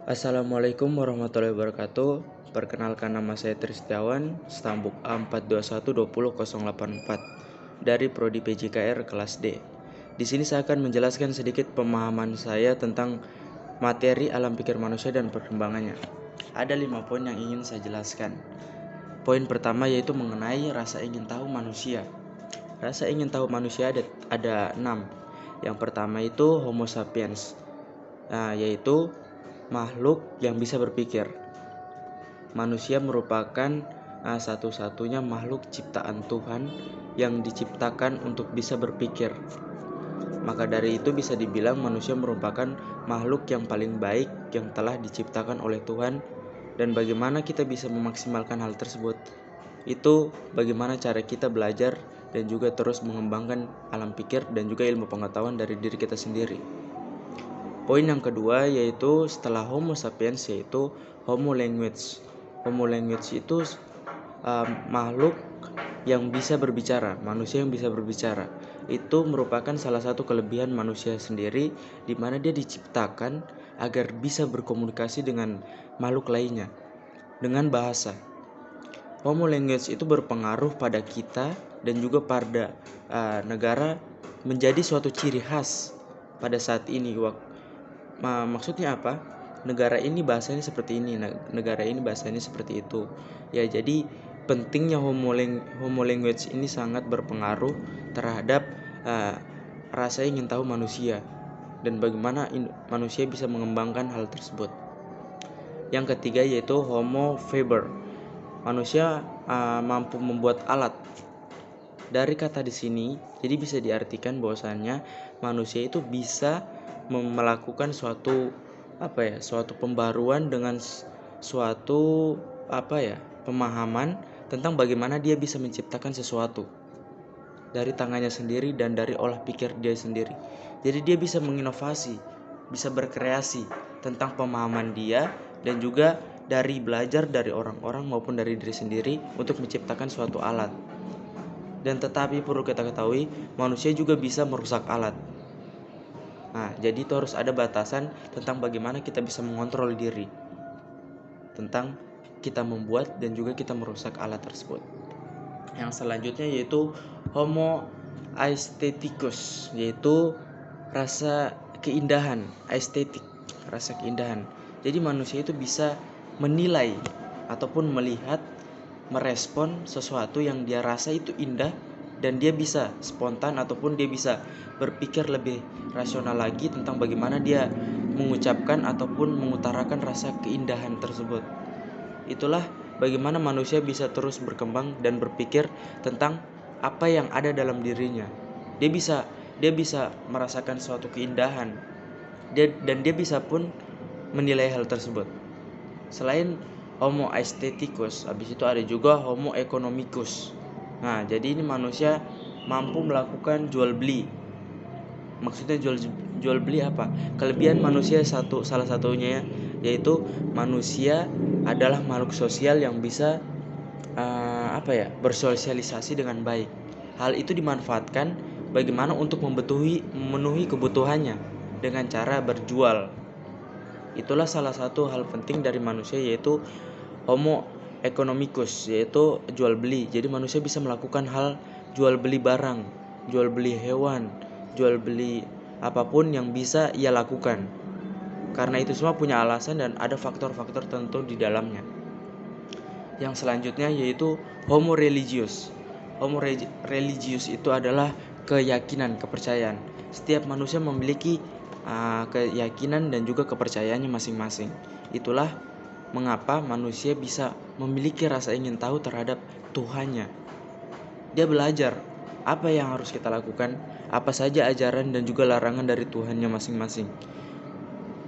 Assalamualaikum warahmatullahi wabarakatuh. Perkenalkan, nama saya Tristiawan, stambuk A42120084 dari Prodi PJKR kelas D. Di sini saya akan menjelaskan sedikit pemahaman saya tentang materi alam pikir manusia dan perkembangannya. Ada 5 poin yang ingin saya jelaskan. Poin pertama yaitu mengenai rasa ingin tahu manusia. Rasa ingin tahu manusia ada 6. Yang pertama itu Homo sapiens, yaitu makhluk yang bisa berpikir. Manusia merupakan satu-satunya makhluk ciptaan Tuhan yang diciptakan untuk bisa berpikir. Maka dari itu bisa dibilang manusia merupakan makhluk yang paling baik yang telah diciptakan oleh Tuhan. Dan bagaimana kita bisa memaksimalkan hal tersebut? Itu bagaimana cara kita belajar dan juga terus mengembangkan alam pikir dan juga ilmu pengetahuan dari diri kita sendiri. Poin yang kedua yaitu setelah Homo sapiens yaitu Homo language. Homo language itu makhluk yang bisa berbicara, manusia yang bisa berbicara. Itu merupakan salah satu kelebihan manusia sendiri, di mana dia diciptakan agar bisa berkomunikasi dengan makhluk lainnya dengan bahasa. Homo language itu berpengaruh pada kita dan juga pada negara menjadi suatu ciri khas pada saat ini. Maksudnya apa? Negara ini bahasanya seperti ini, negara ini bahasanya seperti itu. Ya, jadi pentingnya homo language ini sangat berpengaruh terhadap rasa ingin tahu manusia dan bagaimana manusia bisa mengembangkan hal tersebut. Yang ketiga yaitu Homo faber. Manusia mampu membuat alat. Dari kata di sini, jadi bisa diartikan bahwasannya manusia itu bisa melakukan suatu pembaruan dengan suatu pemahaman tentang bagaimana dia bisa menciptakan sesuatu dari tangannya sendiri dan dari olah pikir dia sendiri. Jadi dia bisa menginovasi, bisa berkreasi tentang pemahaman dia dan juga dari belajar dari orang-orang maupun dari diri sendiri untuk menciptakan suatu alat. Dan tetapi perlu kita ketahui, manusia juga bisa merusak alat. Jadi itu harus ada batasan tentang bagaimana kita bisa mengontrol diri tentang kita membuat dan juga kita merusak alat tersebut. Yang selanjutnya yaitu Homo aestheticus, yaitu rasa keindahan, estetik, rasa keindahan. Jadi manusia itu bisa menilai ataupun melihat, merespon sesuatu yang dia rasa itu indah, dan dia bisa spontan ataupun dia bisa berpikir lebih rasional lagi tentang bagaimana dia mengucapkan ataupun mengutarakan rasa keindahan tersebut. Itulah bagaimana manusia bisa terus berkembang dan berpikir tentang apa yang ada dalam dirinya. Dia bisa merasakan suatu keindahan, dan dia bisa pun menilai hal tersebut. Selain Homo aestheticus, habis itu ada juga Homo economicus. Jadi ini manusia mampu melakukan jual beli. Maksudnya jual beli apa? Kelebihan manusia salah satunya yaitu manusia adalah makhluk sosial yang bisa bersosialisasi dengan baik. Hal itu dimanfaatkan bagaimana untuk memenuhi kebutuhannya dengan cara berjual. Itulah salah satu hal penting dari manusia yaitu Homo economicus, yaitu jual beli. Jadi manusia bisa melakukan hal jual beli barang, jual beli hewan, jual beli apapun yang bisa ia lakukan. Karena itu semua punya alasan dan ada faktor-faktor tertentu di dalamnya. Yang selanjutnya yaitu Homo religius. Homo religius itu adalah keyakinan, kepercayaan. Setiap manusia memiliki keyakinan dan juga kepercayaannya masing-masing. Itulah mengapa manusia bisa memiliki rasa ingin tahu terhadap Tuhannya. Dia belajar apa yang harus kita lakukan, apa saja ajaran dan juga larangan dari Tuhannya masing-masing.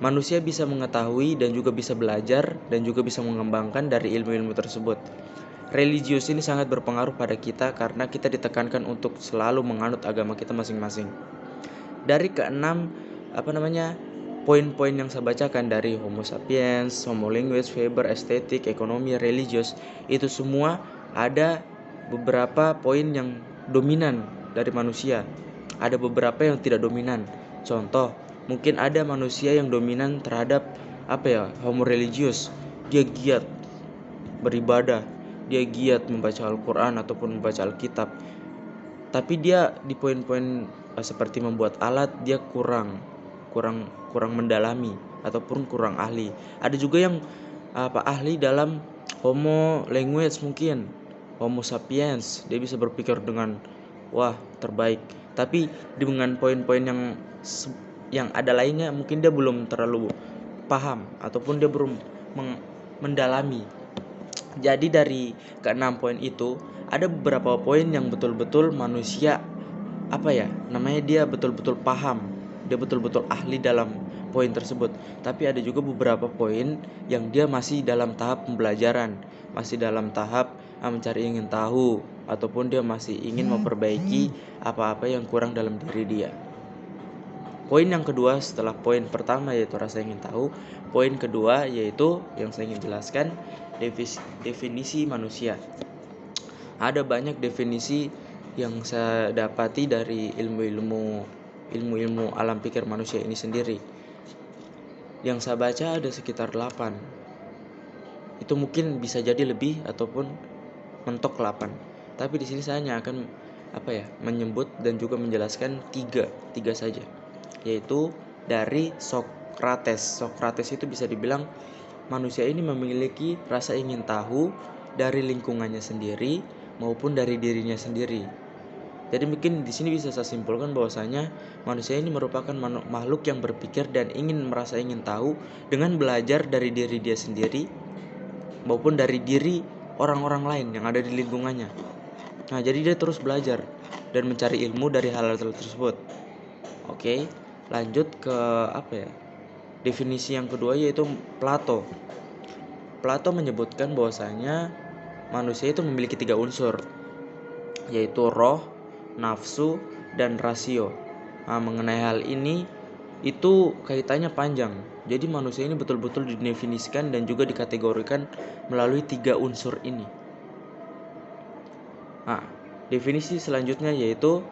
Manusia bisa mengetahui dan juga bisa belajar dan juga bisa mengembangkan dari ilmu-ilmu tersebut. Religius ini sangat berpengaruh pada kita karena kita ditekankan untuk selalu menganut agama kita masing-masing. Dari keenam poin-poin yang saya bacakan dari Homo sapiens, Homo language, Faber, estetik, ekonomi, religius, itu semua ada beberapa poin yang dominan dari manusia. Ada beberapa yang tidak dominan. Contoh, mungkin ada manusia yang dominan terhadap homo religius. Dia giat beribadah, dia giat membaca Al-Quran ataupun membaca Alkitab. Tapi dia di poin-poin seperti membuat alat dia kurang mendalami ataupun kurang ahli. Ada juga yang ahli dalam homo language, mungkin homo sapiens, dia bisa berpikir dengan wah terbaik. Tapi dengan poin-poin yang ada lainnya mungkin dia belum terlalu paham ataupun dia belum mendalami. Jadi dari ke-6 poin itu ada beberapa poin yang betul-betul manusia dia betul-betul paham, dia betul-betul ahli dalam poin tersebut. Tapi ada juga beberapa poin yang dia masih dalam tahap pembelajaran, masih dalam tahap mencari ingin tahu, ataupun dia masih ingin memperbaiki apa-apa yang kurang dalam diri dia. Poin yang kedua setelah poin pertama yaitu rasa ingin tahu, poin kedua yaitu yang saya ingin jelaskan definisi manusia. Ada banyak definisi yang saya dapati dari ilmu alam pikir manusia ini sendiri. Yang saya baca ada sekitar 8. Itu mungkin bisa jadi lebih ataupun mentok 8. Tapi di sini saya hanya akan menyebut dan juga menjelaskan tiga saja. Yaitu dari Socrates. Socrates itu bisa dibilang manusia ini memiliki rasa ingin tahu dari lingkungannya sendiri maupun dari dirinya sendiri. Jadi mungkin di sini bisa saya simpulkan bahwasanya manusia ini merupakan makhluk yang berpikir dan merasa ingin tahu dengan belajar dari diri dia sendiri maupun dari diri orang-orang lain yang ada di lingkungannya. Nah, jadi dia terus belajar dan mencari ilmu dari hal-hal tersebut. Oke, lanjut ke definisi yang kedua yaitu Plato. Plato menyebutkan bahwasanya manusia itu memiliki 3 unsur, yaitu roh, nafsu, dan rasio. Mengenai hal ini itu kaitannya panjang. Jadi manusia ini betul-betul didefinisikan dan juga dikategorikan melalui 3 unsur ini. Definisi selanjutnya yaitu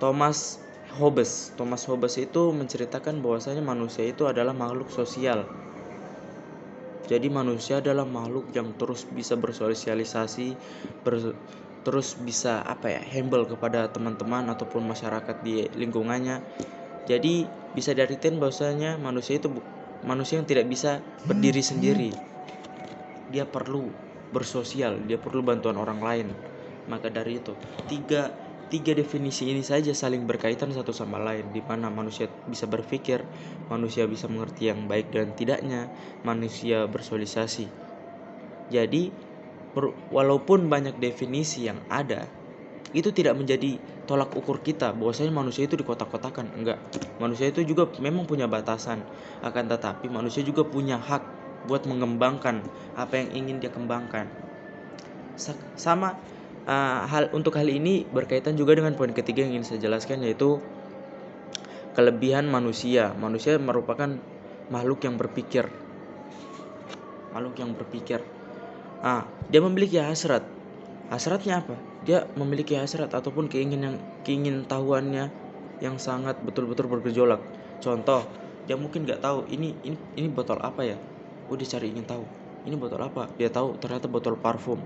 Thomas Hobbes. Thomas Hobbes itu menceritakan bahwasanya manusia itu adalah makhluk sosial. Jadi manusia adalah makhluk yang terus bisa bersosialisasi, terus bisa humble kepada teman-teman ataupun masyarakat di lingkungannya. Jadi bisa diartikan bahwasanya manusia itu manusia yang tidak bisa berdiri sendiri. Dia perlu bersosial, dia perlu bantuan orang lain. Maka dari itu tiga definisi ini saja saling berkaitan satu sama lain, di mana manusia bisa berpikir, manusia bisa mengerti yang baik dan tidaknya, manusia bersosialisasi. Jadi walaupun banyak definisi yang ada, itu tidak menjadi tolak ukur kita bahwasanya manusia itu dikotak-kotakan. Enggak, manusia itu juga memang punya batasan. Akan tetapi manusia juga punya hak buat mengembangkan apa yang ingin dia kembangkan. Untuk hal ini berkaitan juga dengan poin ketiga yang ingin saya jelaskan, yaitu kelebihan manusia. Manusia merupakan makhluk yang berpikir. Dia memiliki hasrat. Hasratnya apa? Dia memiliki hasrat ataupun keingin tahuannya yang sangat betul-betul bergejolak. Contoh, dia mungkin nggak tahu ini botol apa ya. Dia cari ingin tahu. Ini botol apa? Dia tahu ternyata botol parfum.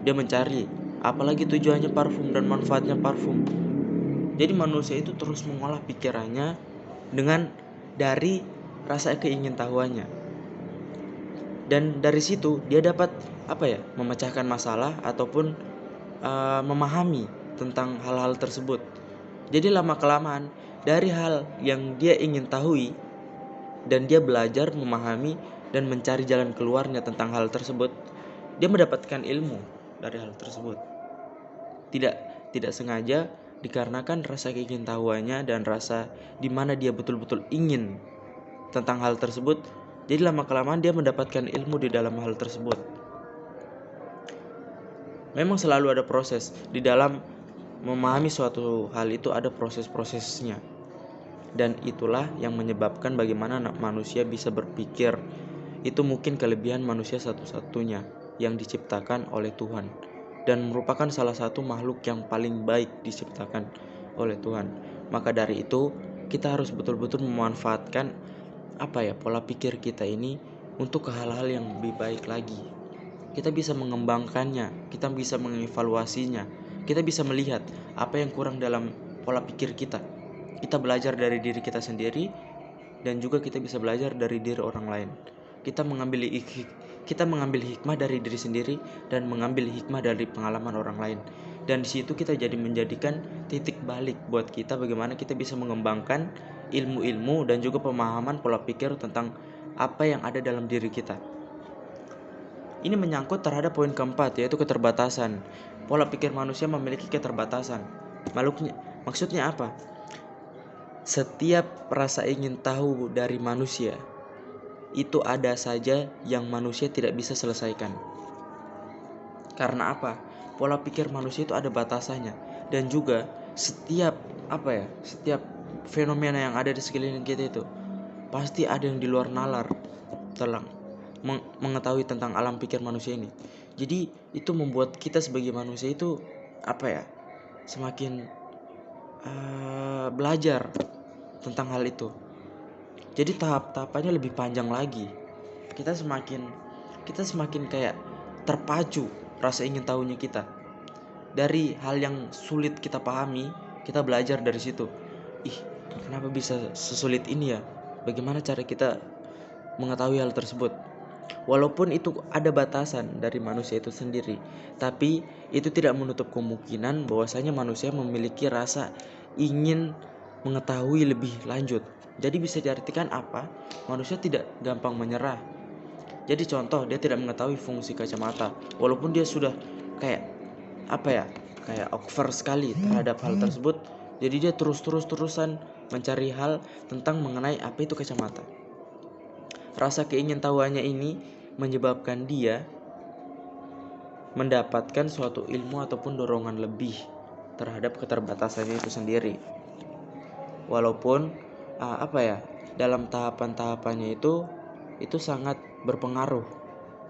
Dia mencari apalagi tujuannya parfum dan manfaatnya parfum. Jadi manusia itu terus mengolah pikirannya dari rasa keingintahuannya. Dan dari situ dia dapat memecahkan masalah ataupun memahami tentang hal-hal tersebut. Jadi lama-kelamaan dari hal yang dia ingin tahui dan dia belajar memahami dan mencari jalan keluarnya tentang hal tersebut, dia mendapatkan ilmu dari hal tersebut. Tidak sengaja, dikarenakan rasa keingintahuannya dan rasa di mana dia betul-betul ingin tentang hal tersebut. Jadi lama-kelamaan dia mendapatkan ilmu di dalam hal tersebut. Memang selalu ada proses di dalam memahami suatu hal, itu ada proses-prosesnya. Dan itulah yang menyebabkan bagaimana manusia bisa berpikir. Itu mungkin kelebihan manusia satu-satunya yang diciptakan oleh Tuhan, dan merupakan salah satu makhluk yang paling baik diciptakan oleh Tuhan. Maka dari itu kita harus betul-betul memanfaatkan pola pikir kita ini untuk ke hal-hal yang lebih baik lagi. Kita bisa mengembangkannya, kita bisa mengevaluasinya, kita bisa melihat apa yang kurang dalam pola pikir kita. Kita belajar dari diri kita sendiri dan juga kita bisa belajar dari diri orang lain. Kita mengambil hikmah dari diri sendiri dan mengambil hikmah dari pengalaman orang lain. Dan di situ kita jadi menjadikan titik balik buat kita bagaimana kita bisa mengembangkan ilmu-ilmu dan juga pemahaman pola pikir tentang apa yang ada dalam diri kita. Ini menyangkut terhadap poin keempat, yaitu keterbatasan. Pola pikir manusia memiliki keterbatasan. Maksudnya apa? Setiap rasa ingin tahu dari manusia, itu ada saja yang manusia tidak bisa selesaikan. Karena apa? Pola pikir manusia itu ada batasannya. Dan juga setiap fenomena yang ada di sekeliling kita itu pasti ada yang di luar nalar telah mengetahui tentang alam pikir manusia ini. Jadi itu membuat kita sebagai manusia itu semakin belajar tentang hal itu. Jadi tahap-tahapannya lebih panjang lagi. Kita semakin kayak terpacu rasa ingin tahunya kita. Dari hal yang sulit kita pahami, kita belajar dari situ. Kenapa bisa sesulit ini ya? Bagaimana cara kita mengetahui hal tersebut? Walaupun itu ada batasan dari manusia itu sendiri, tapi itu tidak menutup kemungkinan bahwasanya manusia memiliki rasa ingin mengetahui lebih lanjut. Jadi bisa diartikan apa? Manusia tidak gampang menyerah. Jadi contoh, dia tidak mengetahui fungsi kacamata, walaupun dia sudah kayak over sekali terhadap hal tersebut. Jadi dia terusan mencari hal tentang mengenai apa itu kacamata. Rasa keingintahuannya ini menyebabkan dia mendapatkan suatu ilmu ataupun dorongan lebih terhadap keterbatasannya itu sendiri. Walaupun dalam tahapan-tahapannya itu sangat berpengaruh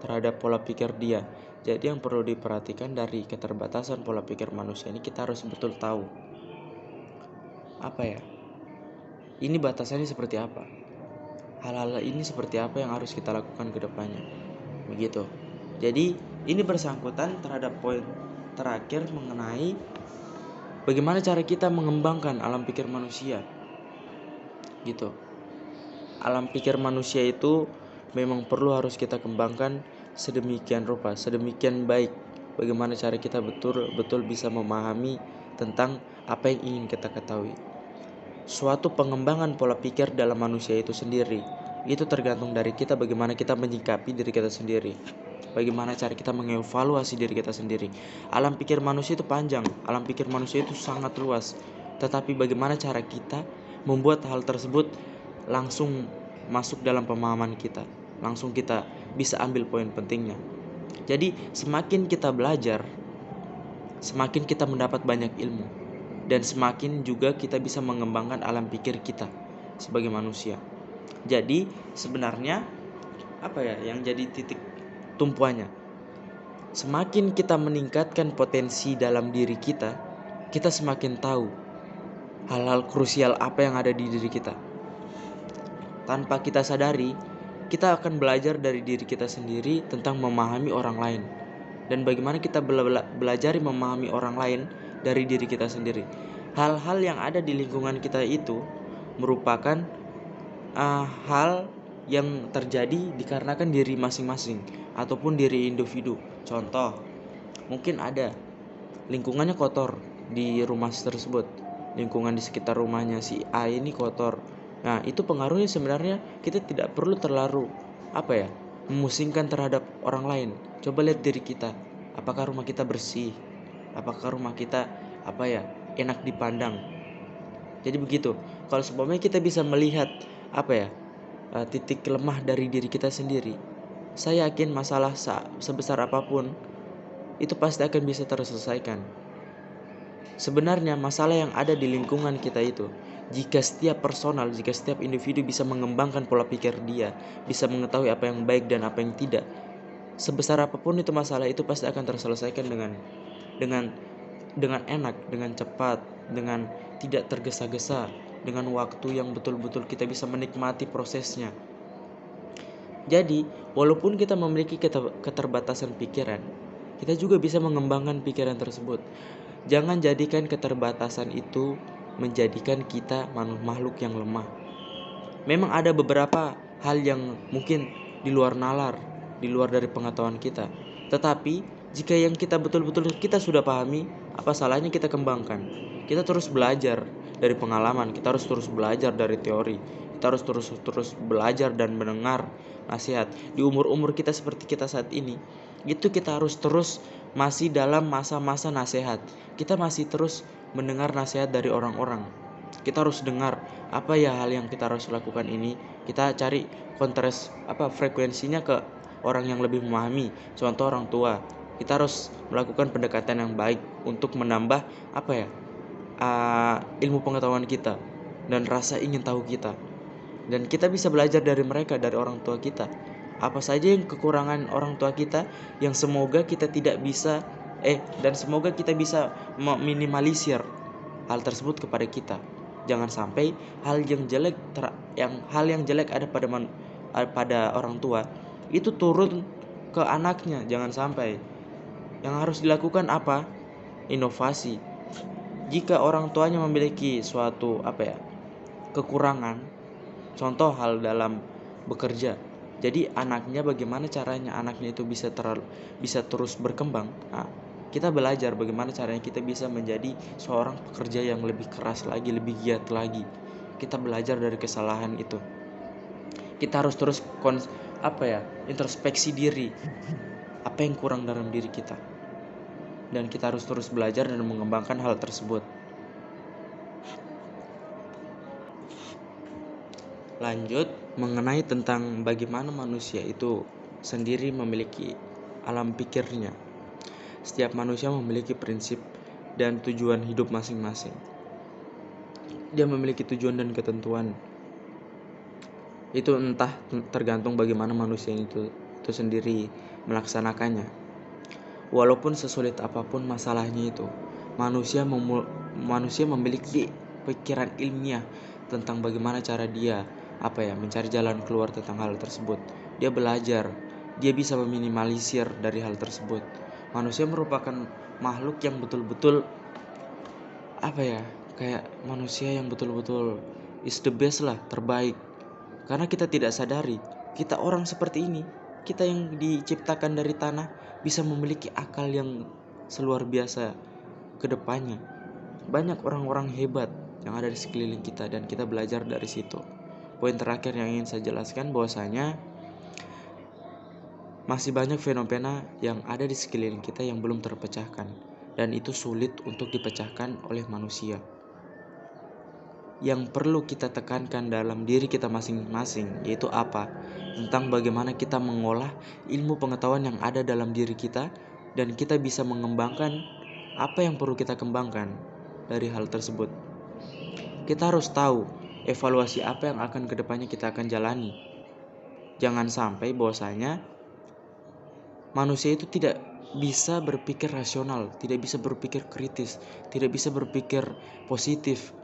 terhadap pola pikir dia. Jadi yang perlu diperhatikan dari keterbatasan pola pikir manusia ini, kita harus betul tahu ini batasannya seperti apa. Hal-hal ini seperti apa yang harus kita lakukan ke depannya. Begitu. Jadi ini bersangkutan terhadap poin terakhir mengenai bagaimana cara kita mengembangkan alam pikir manusia. Gitu. Alam pikir manusia itu memang perlu harus kita kembangkan sedemikian rupa, sedemikian baik. Bagaimana cara kita betul-betul bisa memahami tentang apa yang ingin kita ketahui. Suatu pengembangan pola pikir dalam manusia itu sendiri, itu tergantung dari kita bagaimana kita menyikapi diri kita sendiri. Bagaimana cara kita mengevaluasi diri kita sendiri. Alam pikir manusia itu panjang, alam pikir manusia itu sangat luas. Tetapi bagaimana cara kita membuat hal tersebut langsung masuk dalam pemahaman kita, langsung kita bisa ambil poin pentingnya. Jadi semakin kita belajar, semakin kita mendapat banyak ilmu, dan semakin juga kita bisa mengembangkan alam pikir kita sebagai manusia. Jadi sebenarnya yang jadi titik tumpuannya? Semakin kita meningkatkan potensi dalam diri kita, kita semakin tahu hal-hal krusial apa yang ada di diri kita. Tanpa kita sadari, kita akan belajar dari diri kita sendiri tentang memahami orang lain. Dan bagaimana kita belajar memahami orang lain dari diri kita sendiri. Hal-hal yang ada di lingkungan kita itu merupakan hal yang terjadi dikarenakan diri masing-masing ataupun diri individu. Contoh, mungkin ada lingkungannya kotor di rumah tersebut, lingkungan di sekitar rumahnya si A ini kotor. Nah, itu pengaruhnya sebenarnya kita tidak perlu terlalu memusingkan terhadap orang lain. Coba lihat diri kita, apakah rumah kita bersih, apakah rumah kita enak dipandang. Jadi begitu. Kalau sebelumnya kita bisa melihat titik lemah dari diri kita sendiri, saya yakin masalah sebesar apapun itu pasti akan bisa terselesaikan. Sebenarnya masalah yang ada di lingkungan kita itu, jika setiap individu bisa mengembangkan pola pikir dia, bisa mengetahui apa yang baik dan apa yang tidak, sebesar apapun itu masalah itu pasti akan terselesaikan dengan enak, dengan cepat, dengan tidak tergesa-gesa, dengan waktu yang betul-betul kita bisa menikmati prosesnya. Jadi Walaupun kita memiliki keterbatasan pikiran, kita juga bisa mengembangkan pikiran tersebut. Jangan jadikan keterbatasan itu menjadikan kita makhluk yang lemah. Memang ada beberapa hal yang mungkin di luar nalar, di luar dari pengetahuan kita. Tetapi jika yang kita betul-betul kita sudah pahami, apa salahnya kita kembangkan? Kita terus belajar dari pengalaman, kita harus terus belajar dari teori. Kita harus terus belajar dan mendengar nasihat. Di umur-umur kita seperti kita saat ini, itu kita harus terus masih dalam masa-masa nasihat. Kita masih terus mendengar nasihat dari orang-orang. Kita harus dengar apa ya hal yang kita harus lakukan ini. Kita cari frekuensinya ke orang yang lebih memahami. Contoh orang tua. Kita harus melakukan pendekatan yang baik untuk menambah ilmu pengetahuan kita dan rasa ingin tahu kita. Dan kita bisa belajar dari mereka, dari orang tua kita. Apa saja yang kekurangan orang tua kita yang semoga kita tidak bisa dan semoga kita bisa meminimalisir hal tersebut kepada kita. Jangan sampai hal yang jelek ada pada orang tua itu turun ke anaknya. Jangan sampai. Yang harus dilakukan apa? Inovasi. Jika orang tuanya memiliki suatu kekurangan, contoh hal dalam bekerja. Jadi anaknya bagaimana caranya anaknya itu bisa terus berkembang. Kita belajar bagaimana caranya kita bisa menjadi seorang pekerja yang lebih keras lagi, lebih giat lagi. Kita belajar dari kesalahan itu. Kita harus terus introspeksi diri. Apa yang kurang dalam diri kita. Dan kita harus terus belajar dan mengembangkan hal tersebut. Lanjut mengenai tentang bagaimana manusia itu sendiri memiliki alam pikirnya. Setiap manusia memiliki prinsip dan tujuan hidup masing-masing. Dia memiliki tujuan dan ketentuan. Itu entah tergantung bagaimana manusia itu sendiri melaksanakannya. Walaupun sesulit apapun masalahnya itu, manusia memiliki pikiran ilmiah tentang bagaimana cara dia mencari jalan keluar tentang hal tersebut. Dia belajar, dia bisa meminimalisir dari hal tersebut. Manusia merupakan makhluk yang betul-betul kayak manusia yang betul-betul is the best lah, terbaik. Karena kita tidak sadari, kita orang seperti ini, kita yang diciptakan dari tanah bisa memiliki akal yang seluar biasa ke depannya. Banyak orang-orang hebat yang ada di sekeliling kita dan kita belajar dari situ. Poin terakhir yang ingin saya jelaskan bahwasanya masih banyak fenomena yang ada di sekeliling kita yang belum terpecahkan dan itu sulit untuk dipecahkan oleh manusia. Yang perlu kita tekankan dalam diri kita masing-masing yaitu apa? Tentang bagaimana kita mengolah ilmu pengetahuan yang ada dalam diri kita dan kita bisa mengembangkan apa yang perlu kita kembangkan dari hal tersebut. Kita harus tahu evaluasi apa yang akan kedepannya kita akan jalani. Jangan sampai bahwasanya manusia itu tidak bisa berpikir rasional, tidak bisa berpikir kritis, tidak bisa berpikir positif.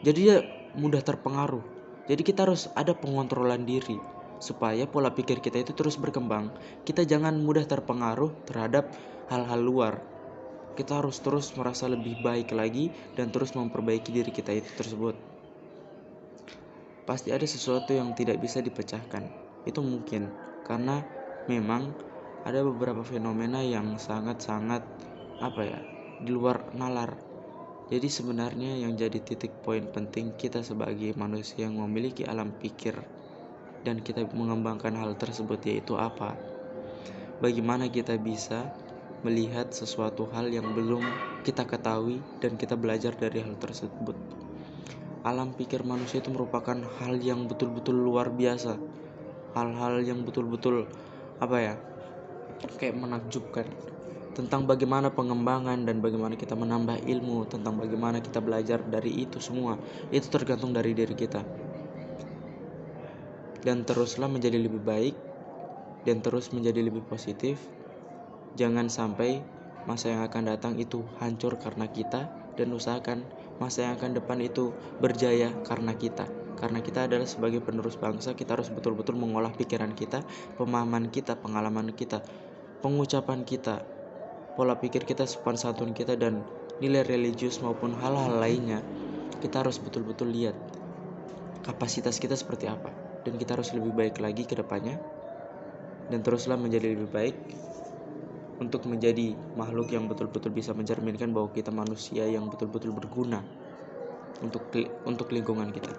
Jadi dia mudah terpengaruh. Jadi kita harus ada pengontrolan diri supaya pola pikir kita itu terus berkembang. Kita jangan mudah terpengaruh terhadap hal-hal luar. Kita harus terus merasa lebih baik lagi dan terus memperbaiki diri kita itu tersebut. Pasti ada sesuatu yang tidak bisa dipecahkan. Itu mungkin karena memang ada beberapa fenomena yang sangat-sangat di luar nalar. Jadi sebenarnya yang jadi titik poin penting kita sebagai manusia yang memiliki alam pikir dan kita mengembangkan hal tersebut yaitu apa? Bagaimana kita bisa melihat sesuatu hal yang belum kita ketahui dan kita belajar dari hal tersebut. Alam pikir manusia itu merupakan hal yang betul-betul luar biasa. Hal-hal yang betul-betul kayak menakjubkan. Tentang bagaimana pengembangan dan bagaimana kita menambah ilmu, tentang bagaimana kita belajar dari itu semua, itu tergantung dari diri kita. Dan teruslah menjadi lebih baik dan terus menjadi lebih positif. Jangan sampai masa yang akan datang itu hancur karena kita dan usahakan masa yang akan depan itu berjaya karena kita. Karena kita adalah sebagai penerus bangsa, kita harus betul-betul mengolah pikiran kita, pemahaman kita, pengalaman kita, pengucapan kita, pola pikir kita, sopan santun kita, dan nilai religius maupun hal-hal lainnya. Kita harus betul-betul lihat kapasitas kita seperti apa, dan kita harus lebih baik lagi ke depannya, dan teruslah menjadi lebih baik untuk menjadi makhluk yang betul-betul bisa mencerminkan bahwa kita manusia yang betul-betul berguna untuk lingkungan kita.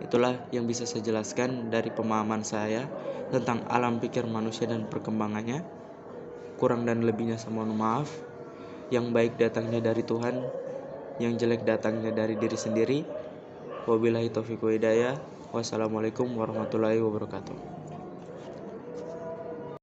Itulah yang bisa saya jelaskan dari pemahaman saya tentang alam pikir manusia dan perkembangannya. Kurang dan lebihnya saya mohon maaf. Yang baik datangnya dari Tuhan, yang jelek datangnya dari diri sendiri. Wabillahi taufiq wa hidayah. Wassalamualaikum warahmatullahi wabarakatuh.